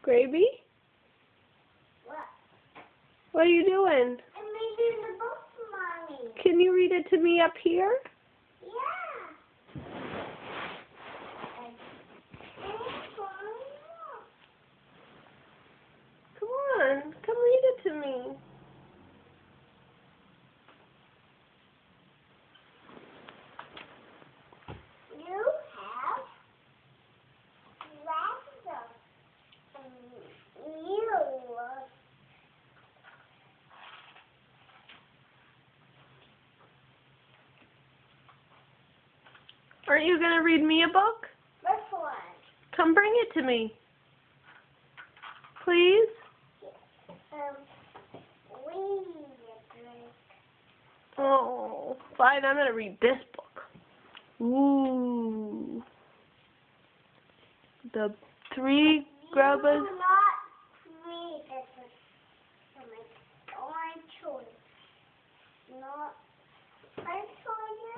Gravy? What? What are you doing? I'm reading the book, Mommy. Can you read it to me up here? Yeah. Come on, come read it to me. You have lavender. You. Aren't you going to read me a book? This one. Come bring it to me. Please? We drink. Oh, fine, I'm going to read this book. Ooh. The Three Grubbers. You not read this is my own choice. Not, I told you